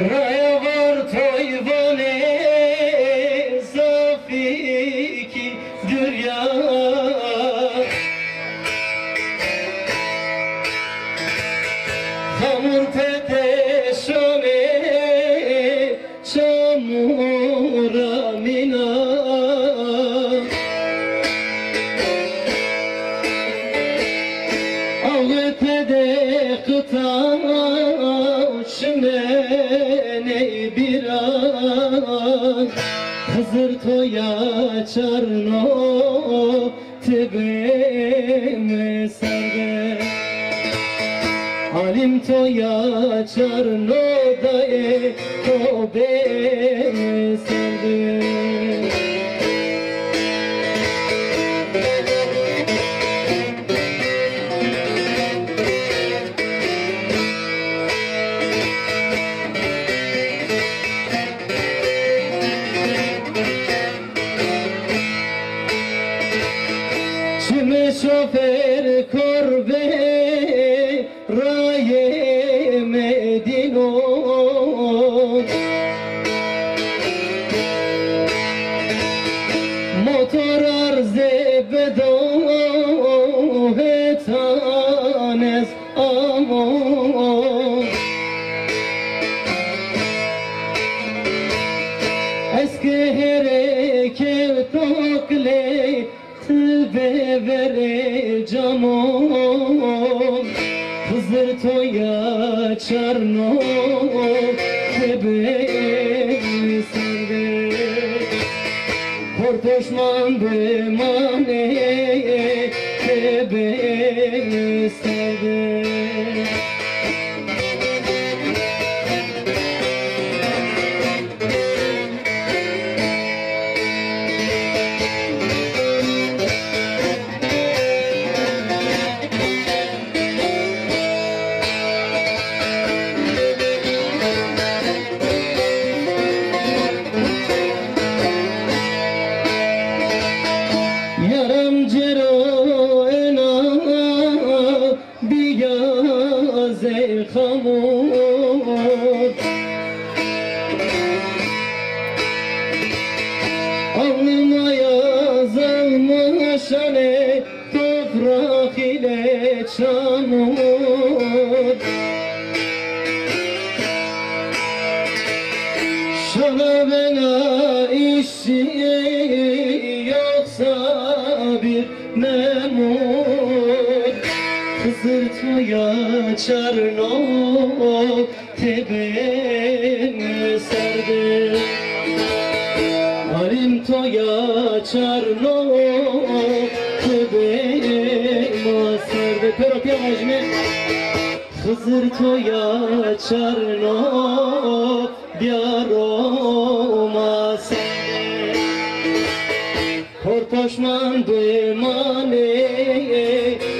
Raya var toyvane zafiki dürya Hamur peteşone çamura mina Ağıte de kıtaş ne biran Hızır toya çarno tebeme sarde Alim toya çarno daye tebeme sarde şoför korbe raye medino motor arze bedo hetanes amon eski hereke tokle bevere camon Hızır toya çarno tebe sarde Kortoşman be mane tebe sarde Yaram cero ena biyaze khamur Alnıma yazılmış şane toprak ile çamur Şana bela işi yoksa bir memur Hızır toya çarno tebeme sardı Alim toya çarno tebeme sardı Pero piamoci me Hızır toya çarno biaroma sardı Kortoşman be mane